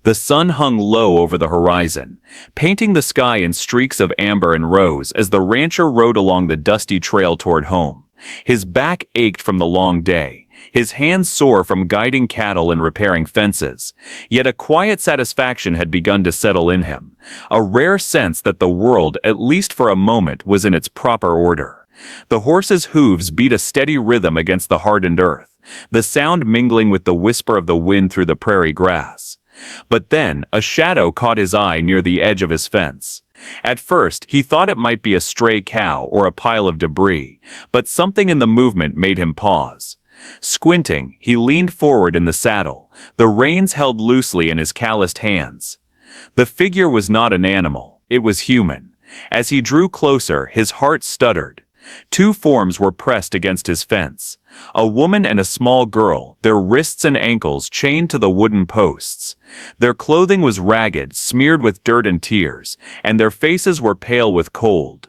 The sun hung low over the horizon, painting the sky in streaks of amber and rose as the rancher rode along the dusty trail toward home. His back ached from the long day, his hands sore from guiding cattle and repairing fences. Yet a quiet satisfaction had begun to settle in him, a rare sense that the world, at least for a moment, was in its proper order. The horse's hooves beat a steady rhythm against the hardened earth, the sound mingling with the whisper of the wind through the prairie grass. But then, a shadow caught his eye near the edge of his fence. At first, he thought it might be a stray cow or a pile of debris, but something in the movement made him pause. Squinting, he leaned forward in the saddle, the reins held loosely in his calloused hands. The figure was not an animal, it was human. As he drew closer, his heart stuttered. Two forms were pressed against his fence, a woman and a small girl, their wrists and ankles chained to the wooden posts. Their clothing was ragged, smeared with dirt and tears, and their faces were pale with cold.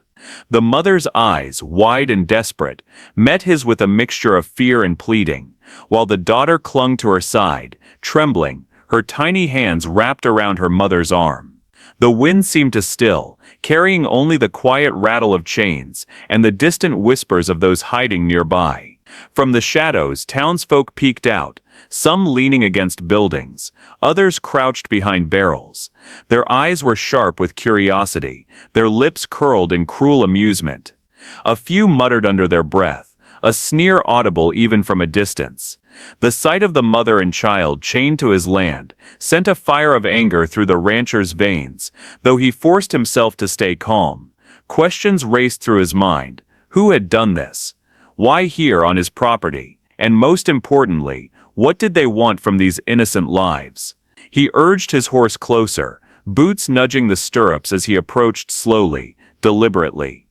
The mother's eyes, wide and desperate, met his with a mixture of fear and pleading, while the daughter clung to her side, trembling, her tiny hands wrapped around her mother's arm. The wind seemed to still, carrying only the quiet rattle of chains and the distant whispers of those hiding nearby. From the shadows, townsfolk peeked out, some leaning against buildings, others crouched behind barrels. Their eyes were sharp with curiosity, their lips curled in cruel amusement. A few muttered under their breath, a sneer audible even from a distance. The sight of the mother and child chained to his land sent a fire of anger through the rancher's veins, though he forced himself to stay calm. Questions raced through his mind. Who had done this? Why here on his property? And most importantly, what did they want from these innocent lives? He urged his horse closer, boots nudging the stirrups as he approached slowly, deliberately.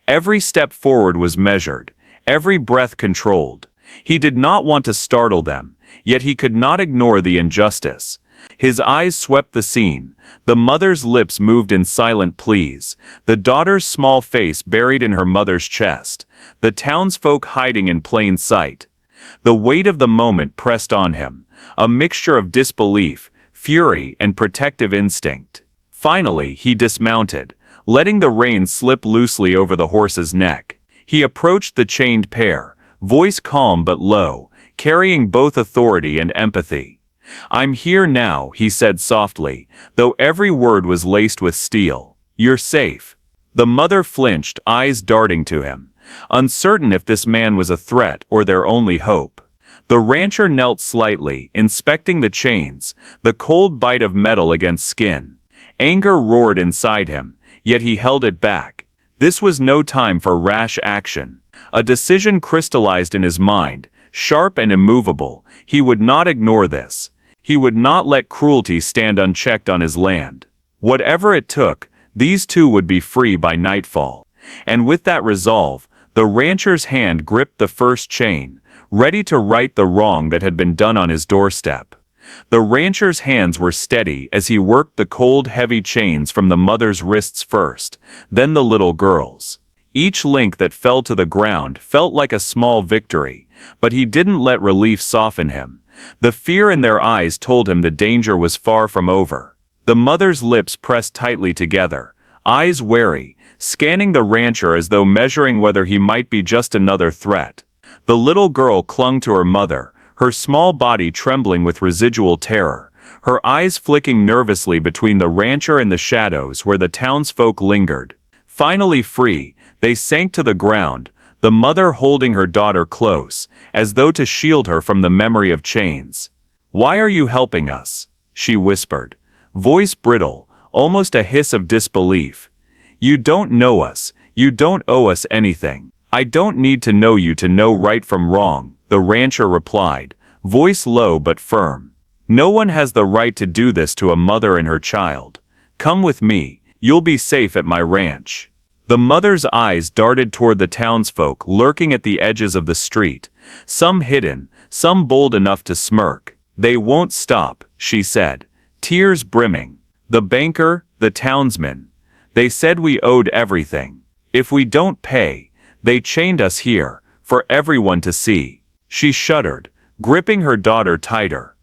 Every step forward was measured, every breath controlled. He did not want to startle them, yet he could not ignore the injustice. His eyes swept the scene. The mother's lips moved in silent pleas, the daughter's small face buried in her mother's chest, the townsfolk hiding in plain sight. The weight of the moment pressed on him, a mixture of disbelief, fury, and protective instinct. Finally, he dismounted, letting the reins slip loosely over the horse's neck. He approached the chained pair, voice calm but low, carrying both authority and empathy. "I'm here now," he said softly, though every word was laced with steel. "You're safe." The mother flinched, eyes darting to him, uncertain if this man was a threat or their only hope. The rancher knelt slightly, inspecting the chains, the cold bite of metal against skin. Anger roared inside him, yet he held it back. This was no time for rash action. A decision crystallized in his mind, sharp and immovable. He would not ignore this. He would not let cruelty stand unchecked on his land. Whatever it took, these two would be free by nightfall. And with that resolve, the rancher's hand gripped the first chain, ready to right the wrong that had been done on his doorstep. The rancher's hands were steady as he worked the cold, heavy chains from the mother's wrists first, then the little girl's. Each link that fell to the ground felt like a small victory, but he didn't let relief soften him. The fear in their eyes told him the danger was far from over. The mother's lips pressed tightly together, eyes wary, scanning the rancher as though measuring whether he might be just another threat. The little girl clung to her mother, her small body trembling with residual terror, her eyes flicking nervously between the rancher and the shadows where the townsfolk lingered. Finally free, they sank to the ground, the mother holding her daughter close, as though to shield her from the memory of chains. "Why are you helping us?" she whispered, voice brittle, almost a hiss of disbelief. "You don't know us, you don't owe us anything." "I don't need to know you to know right from wrong," the rancher replied, voice low but firm. "No one has the right to do this to a mother and her child. Come with me, you'll be safe at my ranch." The mother's eyes darted toward the townsfolk lurking at the edges of the street, some hidden, some bold enough to smirk. "They won't stop," she said, tears brimming. "The banker, the townsman. They said we owed everything. If we don't pay, they chained us here, for everyone to see." She shuddered, gripping her daughter tighter.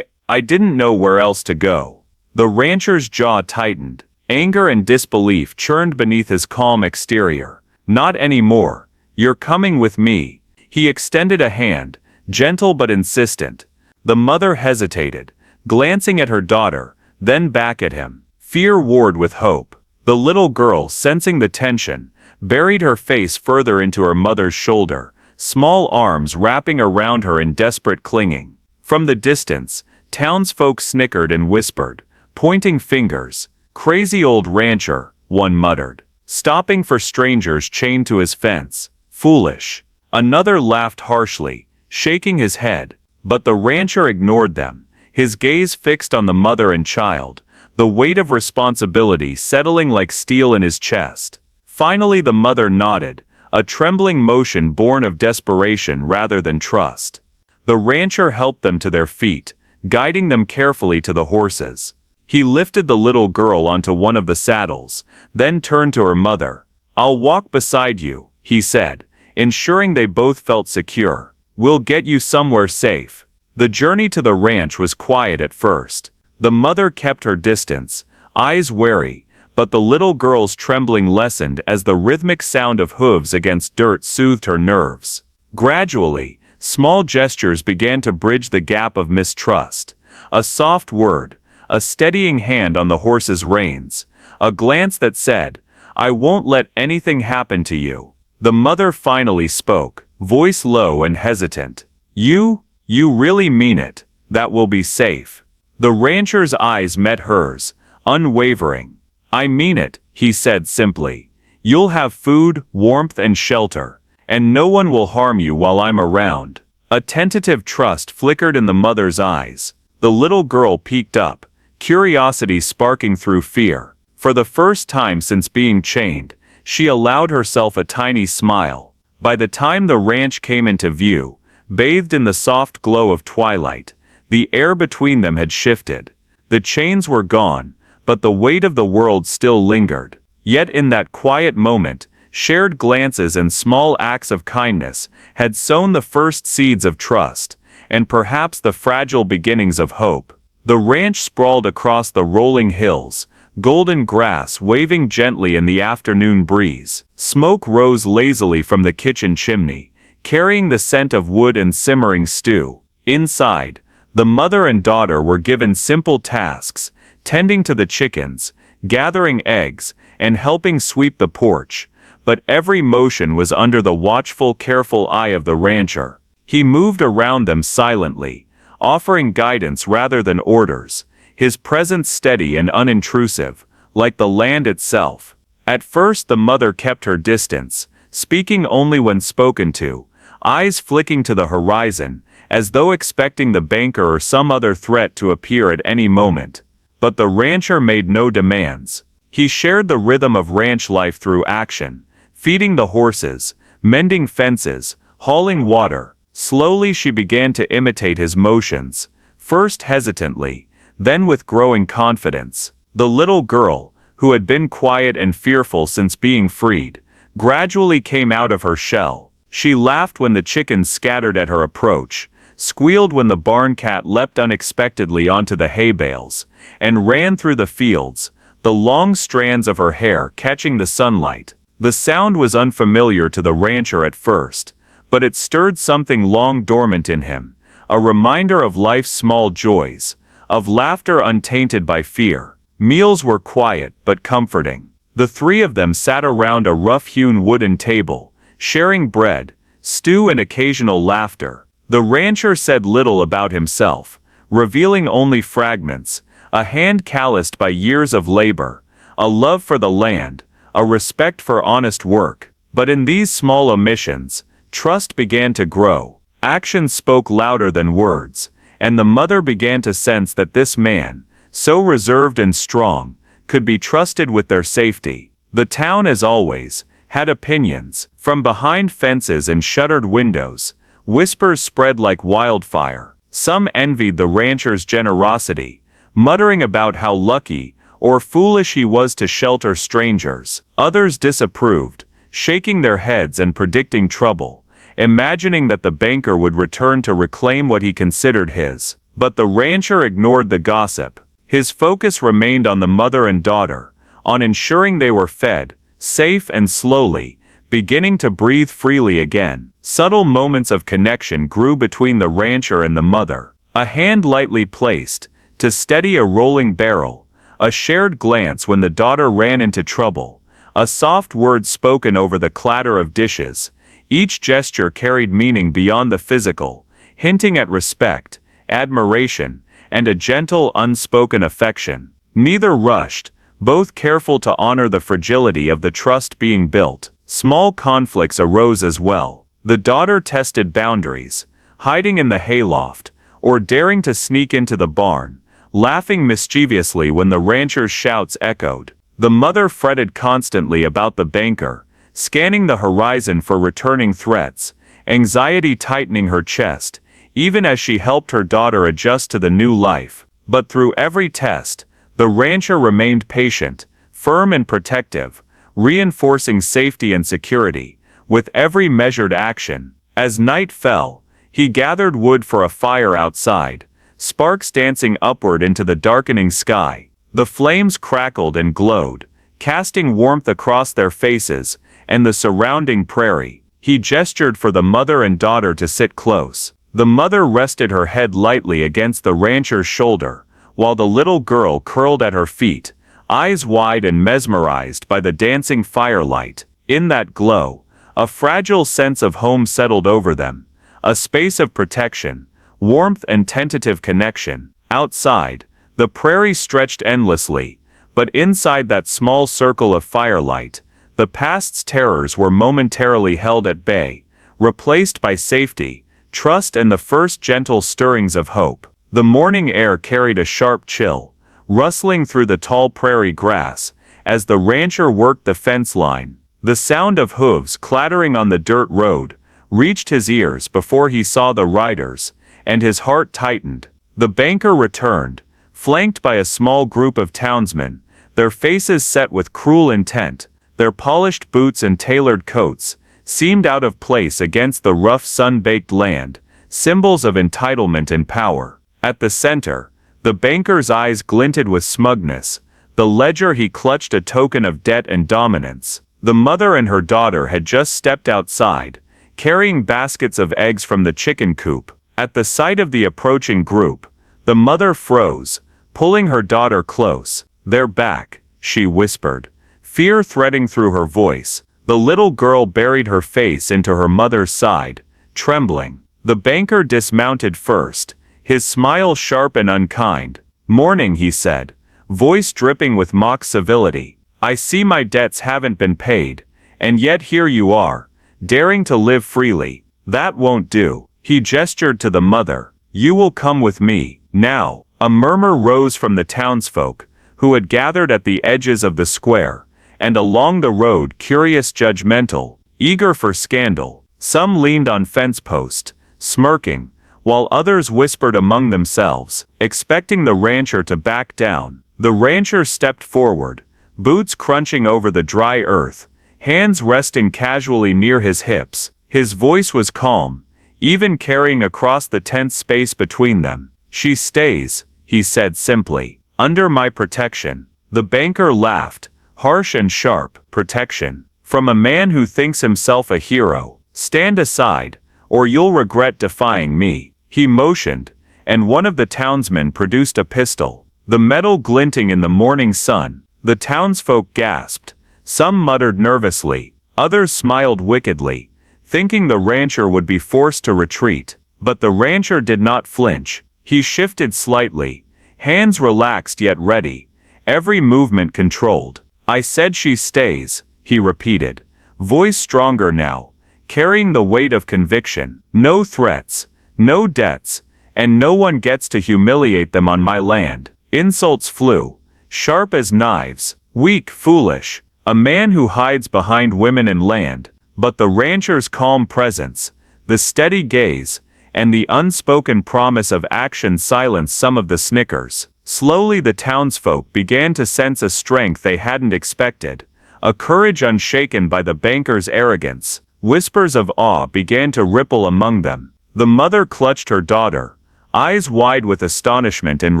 I didn't know where else to go." The rancher's jaw tightened. Anger and disbelief churned beneath his calm exterior. "Not anymore. You're coming with me." He extended a hand, gentle but insistent. The mother hesitated, glancing at her daughter, then back at him. Fear warred with hope. The little girl, sensing the tension, buried her face further into her mother's shoulder, small arms wrapping around her in desperate clinging. From the distance, townsfolk snickered and whispered, pointing fingers. "Crazy old rancher," one muttered, stopping for strangers chained to his fence. "Foolish." Another laughed harshly, shaking his head, but the rancher ignored them, his gaze fixed on the mother and child, the weight of responsibility settling like steel in his chest. Finally the mother nodded, a trembling motion born of desperation rather than trust. The rancher helped them to their feet, guiding them carefully to the horses. He lifted the little girl onto one of the saddles, then turned to her mother. "I'll walk beside you," he said, ensuring they both felt secure. "We'll get you somewhere safe." The journey to the ranch was quiet at first. The mother kept her distance, eyes wary, but the little girl's trembling lessened as the rhythmic sound of hooves against dirt soothed her nerves. Gradually, small gestures began to bridge the gap of mistrust. A soft word, a steadying hand on the horse's reins, a glance that said, "I won't let anything happen to you." The mother finally spoke, voice low and hesitant. You really mean it, that we'll be safe?" The rancher's eyes met hers, unwavering. "I mean it," he said simply. "You'll have food, warmth and shelter, and no one will harm you while I'm around." A tentative trust flickered in the mother's eyes. The little girl peeked up, curiosity sparking through fear. For the first time since being chained, she allowed herself a tiny smile. By the time the ranch came into view, bathed in the soft glow of twilight, the air between them had shifted. The chains were gone, but the weight of the world still lingered. Yet in that quiet moment, shared glances and small acts of kindness had sown the first seeds of trust, and perhaps the fragile beginnings of hope. The ranch sprawled across the rolling hills, golden grass waving gently in the afternoon breeze. Smoke rose lazily from the kitchen chimney, carrying the scent of wood and simmering stew. Inside, the mother and daughter were given simple tasks, tending to the chickens, gathering eggs, and helping sweep the porch, but every motion was under the watchful, careful eye of the rancher. He moved around them silently, offering guidance rather than orders, his presence steady and unintrusive, like the land itself. At first the mother kept her distance, speaking only when spoken to, eyes flicking to the horizon, as though expecting the banker or some other threat to appear at any moment. But the rancher made no demands. He shared the rhythm of ranch life through action, feeding the horses, mending fences, hauling water. Slowly she began to imitate his motions, first hesitantly, then with growing confidence. The little girl, who had been quiet and fearful since being freed, gradually came out of her shell. She laughed when the chickens scattered at her approach, squealed when the barn cat leapt unexpectedly onto the hay bales, and ran through the fields, the long strands of her hair catching the sunlight. The sound was unfamiliar to the rancher at first, but it stirred something long dormant in him, a reminder of life's small joys, of laughter untainted by fear. Meals were quiet but comforting. The three of them sat around a rough-hewn wooden table, sharing bread, stew and occasional laughter. The rancher said little about himself, revealing only fragments, a hand calloused by years of labor, a love for the land, a respect for honest work. But in these small omissions, trust began to grow. Actions spoke louder than words, and the mother began to sense that this man, so reserved and strong, could be trusted with their safety. The town, as always, had opinions. From behind fences and shuttered windows, whispers spread like wildfire. Some envied the rancher's generosity, muttering about how lucky or foolish he was to shelter strangers. Others disapproved, shaking their heads and predicting trouble, imagining that the banker would return to reclaim what he considered his. But the rancher ignored the gossip. His focus remained on the mother and daughter, on ensuring they were fed, safe and slowly, beginning to breathe freely again. Subtle moments of connection grew between the rancher and the mother. A hand lightly placed, to steady a rolling barrel, a shared glance when the daughter ran into trouble, a soft word spoken over the clatter of dishes. Each gesture carried meaning beyond the physical, hinting at respect, admiration, and a gentle unspoken affection. Neither rushed, both careful to honor the fragility of the trust being built. Small conflicts arose as well. The daughter tested boundaries, hiding in the hayloft, or daring to sneak into the barn, laughing mischievously when the rancher's shouts echoed. The mother fretted constantly about the banker, scanning the horizon for returning threats, anxiety tightening her chest, even as she helped her daughter adjust to the new life. But through every test, the rancher remained patient, firm and protective, reinforcing safety and security. With every measured action, as night fell, he gathered wood for a fire outside, sparks dancing upward into the darkening sky. The flames crackled and glowed, casting warmth across their faces and the surrounding prairie. He gestured for the mother and daughter to sit close. The mother rested her head lightly against the rancher's shoulder, while the little girl curled at her feet, eyes wide and mesmerized by the dancing firelight. In that glow, a fragile sense of home settled over them, a space of protection, warmth and tentative connection. Outside, the prairie stretched endlessly, but inside that small circle of firelight, the past's terrors were momentarily held at bay, replaced by safety, trust and the first gentle stirrings of hope. The morning air carried a sharp chill, rustling through the tall prairie grass, as the rancher worked the fence line. The sound of hooves clattering on the dirt road reached his ears before he saw the riders, and his heart tightened. The banker returned, flanked by a small group of townsmen, their faces set with cruel intent. Their polished boots and tailored coats seemed out of place against the rough sun-baked land, symbols of entitlement and power. At the center, the banker's eyes glinted with smugness, the ledger he clutched a token of debt and dominance. The mother and her daughter had just stepped outside, carrying baskets of eggs from the chicken coop. At the sight of the approaching group, the mother froze, pulling her daughter close. "They're back," she whispered, fear threading through her voice. The little girl buried her face into her mother's side, trembling. The banker dismounted first, his smile sharp and unkind. "Morning," he said, voice dripping with mock civility. "I see my debts haven't been paid, and yet here you are, daring to live freely. That won't do." He gestured to the mother. "You will come with me." Now, a murmur rose from the townsfolk, who had gathered at the edges of the square, and along the road, curious, judgmental, eager for scandal. Some leaned on fence post, smirking, while others whispered among themselves, expecting the rancher to back down. The rancher stepped forward, boots crunching over the dry earth, hands resting casually near his hips. His voice was calm, even carrying across the tense space between them. "She stays," he said simply, "under my protection." The banker laughed, harsh and sharp. "Protection? From a man who thinks himself a hero? Stand aside, or you'll regret defying me." He motioned, and one of the townsmen produced a pistol, the metal glinting in the morning sun. The townsfolk gasped. Some muttered nervously, others smiled wickedly, thinking the rancher would be forced to retreat. But the rancher did not flinch. He shifted slightly, hands relaxed yet ready, every movement controlled. "I said she stays," he repeated, voice stronger now, carrying the weight of conviction. "No threats, no debts, and no one gets to humiliate them on my land." Insults flew, sharp as knives. "Weak, foolish, a man who hides behind women and land." But the rancher's calm presence, the steady gaze, and the unspoken promise of action silenced some of the snickers. Slowly the townsfolk began to sense a strength they hadn't expected, a courage unshaken by the banker's arrogance. Whispers of awe began to ripple among them. The mother clutched her daughter, eyes wide with astonishment and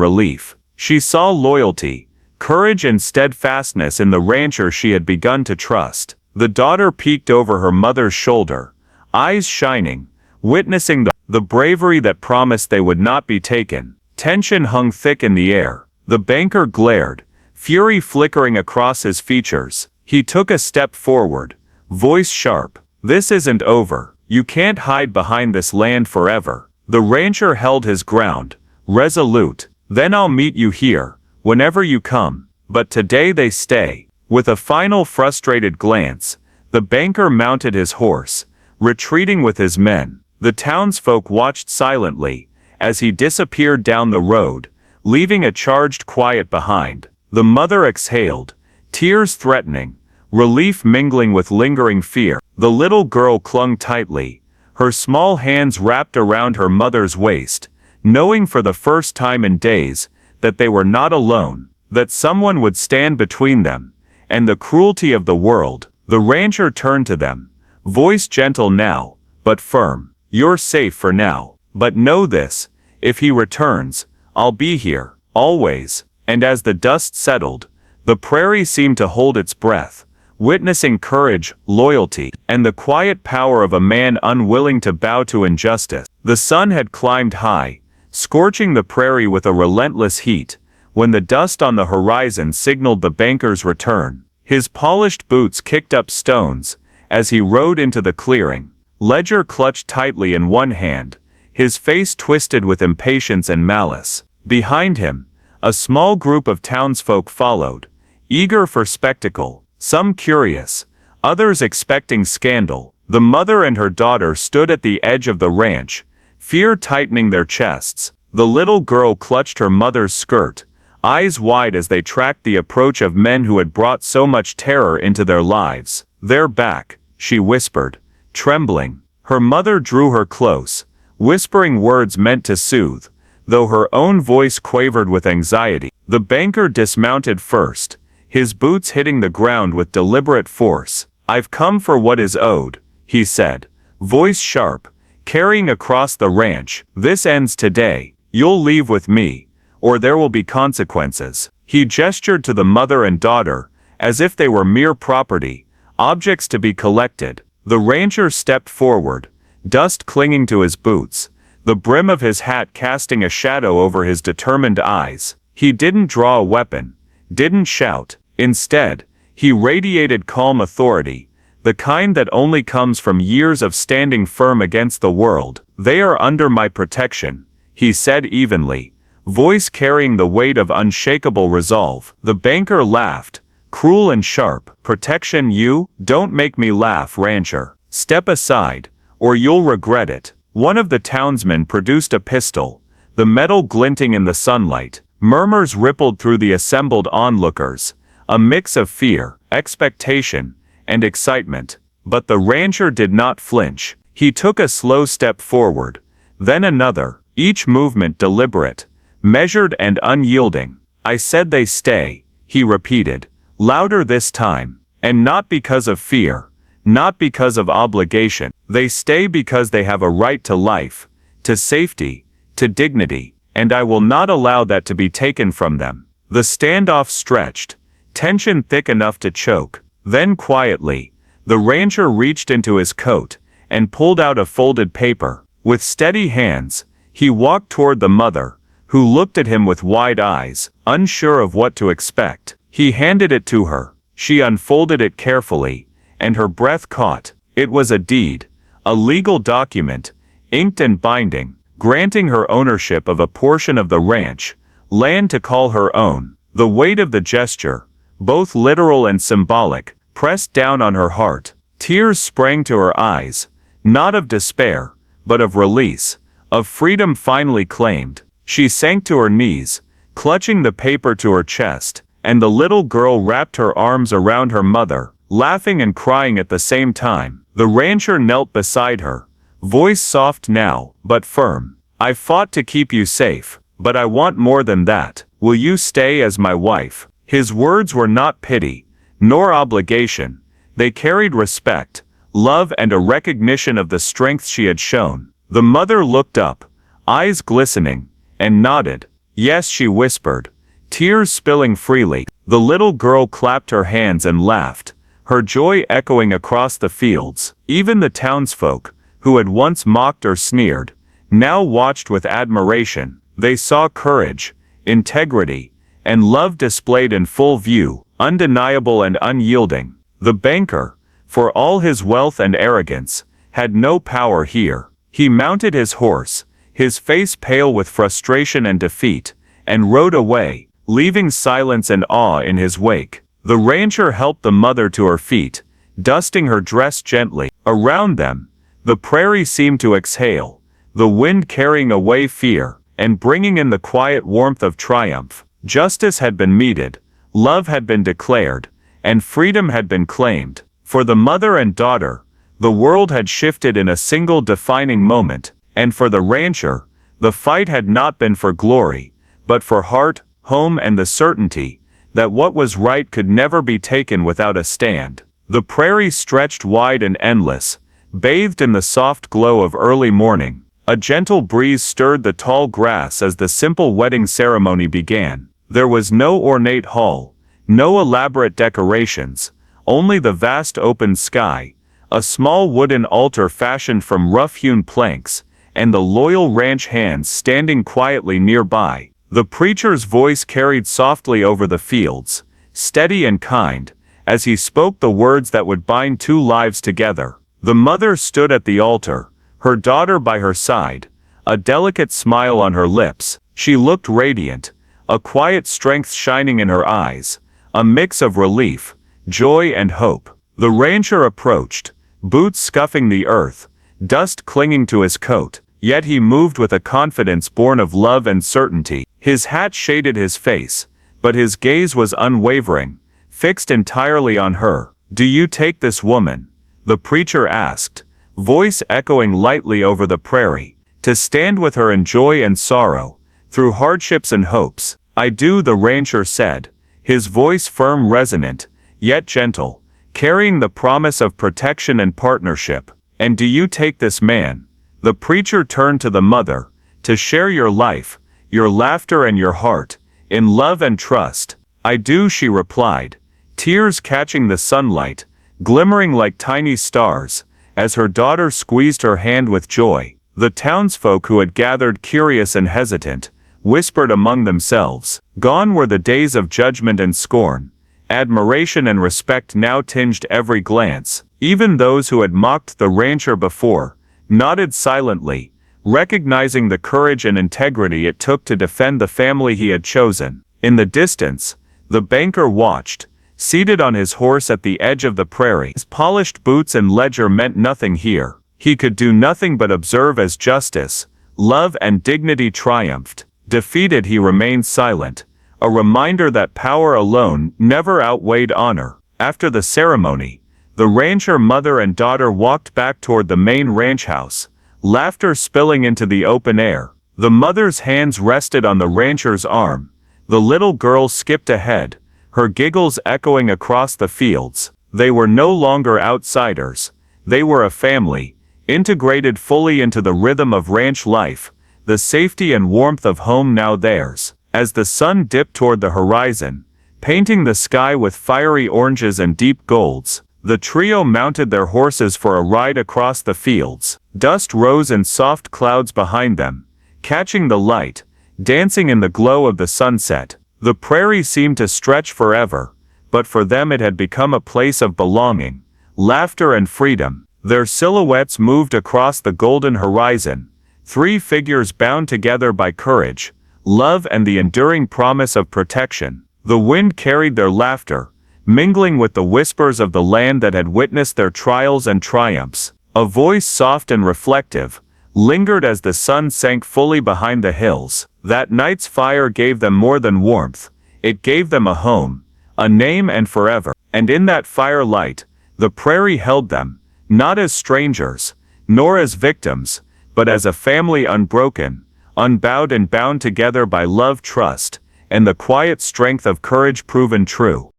relief. She saw loyalty, courage and steadfastness in the rancher she had begun to trust. The daughter peeked over her mother's shoulder, eyes shining, witnessing the bravery that promised they would not be taken. Tension hung thick in the air. The banker glared, fury flickering across his features. He took a step forward, voice sharp. "This isn't over. You can't hide behind this land forever." The rancher held his ground, resolute. "Then I'll meet you here, whenever you come. But today they stay." With a final frustrated glance, the banker mounted his horse, retreating with his men. The townsfolk watched silently as he disappeared down the road, leaving a charged quiet behind. The mother exhaled, tears threatening, relief mingling with lingering fear. The little girl clung tightly, her small hands wrapped around her mother's waist, knowing for the first time in days that they were not alone, that someone would stand between them and the cruelty of the world. The rancher turned to them, voice gentle now, but firm. "You're safe for now. But know this, if he returns, I'll be here, always." And as the dust settled, the prairie seemed to hold its breath, witnessing courage, loyalty, and the quiet power of a man unwilling to bow to injustice. The sun had climbed high, scorching the prairie with a relentless heat, when the dust on the horizon signaled the banker's return. His polished boots kicked up stones as he rode into the clearing, ledger clutched tightly in one hand, his face twisted with impatience and malice. Behind him, a small group of townsfolk followed, eager for spectacle, some curious, others expecting scandal. The mother and her daughter stood at the edge of the ranch, fear tightening their chests. The little girl clutched her mother's skirt, eyes wide as they tracked the approach of men who had brought so much terror into their lives. "They're back," she whispered, trembling. Her mother drew her close, whispering words meant to soothe, though her own voice quavered with anxiety. The banker dismounted first, his boots hitting the ground with deliberate force. "I've come for what is owed," he said, voice sharp, carrying across the ranch. "This ends today. You'll leave with me, or there will be consequences." He gestured to the mother and daughter, as if they were mere property, objects to be collected. The rancher stepped forward, dust clinging to his boots, the brim of his hat casting a shadow over his determined eyes. He didn't draw a weapon, didn't shout. Instead, he radiated calm authority, the kind that only comes from years of standing firm against the world. "They are under my protection," he said evenly, voice carrying the weight of unshakable resolve. The banker laughed, cruel and sharp. "Protection you? Don't make me laugh, rancher. Step aside, or you'll regret it." One of the townsmen produced a pistol, the metal glinting in the sunlight. Murmurs rippled through the assembled onlookers, a mix of fear, expectation, and excitement. But the rancher did not flinch. He took a slow step forward, then another, each movement deliberate, measured and unyielding. "I said they stay," he repeated, louder this time, "and not because of fear, not because of obligation. They stay because they have a right to life, to safety, to dignity, and I will not allow that to be taken from them." The standoff stretched, tension thick enough to choke. Then quietly, the rancher reached into his coat and pulled out a folded paper. With steady hands, he walked toward the mother, who looked at him with wide eyes, unsure of what to expect. He handed it to her. She unfolded it carefully, and her breath caught. It was a deed, a legal document, inked and binding, granting her ownership of a portion of the ranch, land to call her own. The weight of the gesture, both literal and symbolic, pressed down on her heart. Tears sprang to her eyes, not of despair, but of release, of freedom finally claimed. She sank to her knees, clutching the paper to her chest, and the little girl wrapped her arms around her mother, laughing and crying at the same time. The rancher knelt beside her, voice soft now, but firm. "I fought to keep you safe, but I want more than that. Will you stay as my wife?" His words were not pity, nor obligation. They carried respect, love and a recognition of the strength she had shown. The mother looked up, eyes glistening, and nodded. Yes, she whispered, tears spilling freely. The little girl clapped her hands and laughed, her joy echoing across the fields. Even the townsfolk, who had once mocked or sneered, now watched with admiration. They saw courage, integrity, and love displayed in full view, undeniable and unyielding. The banker, for all his wealth and arrogance, had no power here. He mounted his horse, his face pale with frustration and defeat, and rode away, leaving silence and awe in his wake. The rancher helped the mother to her feet, dusting her dress gently. Around them, the prairie seemed to exhale, the wind carrying away fear, and bringing in the quiet warmth of triumph. Justice had been meted, love had been declared, and freedom had been claimed. For the mother and daughter, the world had shifted in a single defining moment, and for the rancher, the fight had not been for glory, but for heart, home, and the certainty that what was right could never be taken without a stand. The prairie stretched wide and endless, bathed in the soft glow of early morning. A gentle breeze stirred the tall grass as the simple wedding ceremony began. There was no ornate hall, no elaborate decorations, only the vast open sky, a small wooden altar fashioned from rough-hewn planks, and the loyal ranch hands standing quietly nearby. The preacher's voice carried softly over the fields, steady and kind, as he spoke the words that would bind two lives together. The mother stood at the altar, her daughter by her side, a delicate smile on her lips. She looked radiant, a quiet strength shining in her eyes, a mix of relief, joy, and hope. The rancher approached, boots scuffing the earth, dust clinging to his coat, yet he moved with a confidence born of love and certainty. His hat shaded his face, but his gaze was unwavering, fixed entirely on her. "Do you take this woman?" the preacher asked, voice echoing lightly over the prairie, "to stand with her in joy and sorrow, through hardships and hopes?" "I do," the rancher said, his voice firm, resonant, yet gentle, carrying the promise of protection and partnership. "And do you take this man?" The preacher turned to the mother, "to share your life, your laughter, and your heart, in love and trust?" "I do," she replied, tears catching the sunlight, glimmering like tiny stars, as her daughter squeezed her hand with joy. The townsfolk, who had gathered curious and hesitant, whispered among themselves. Gone were the days of judgment and scorn. Admiration and respect now tinged every glance. Even those who had mocked the rancher before nodded silently, recognizing the courage and integrity it took to defend the family he had chosen. In the distance, the banker watched, seated on his horse at the edge of the prairie. His polished boots and ledger meant nothing here. He could do nothing but observe as justice, love, and dignity triumphed. Defeated, he remained silent, a reminder that power alone never outweighed honor. After the ceremony, the rancher mother and daughter walked back toward the main ranch house, laughter spilling into the open air. The mother's hands rested on the rancher's arm. The little girl skipped ahead, her giggles echoing across the fields. They were no longer outsiders. They were a family, integrated fully into the rhythm of ranch life, the safety and warmth of home now theirs. As the sun dipped toward the horizon, painting the sky with fiery oranges and deep golds, the trio mounted their horses for a ride across the fields. Dust rose in soft clouds behind them, catching the light, dancing in the glow of the sunset. The prairie seemed to stretch forever, but for them it had become a place of belonging, laughter, and freedom. Their silhouettes moved across the golden horizon, three figures bound together by courage, love, and the enduring promise of protection. The wind carried their laughter, mingling with the whispers of the land that had witnessed their trials and triumphs. A voice soft and reflective lingered as the sun sank fully behind the hills. That night's fire gave them more than warmth. It gave them a home, a name, and forever. And in that firelight, the prairie held them, not as strangers, nor as victims, but as a family unbroken, unbowed, and bound together by love, trust, and the quiet strength of courage proven true.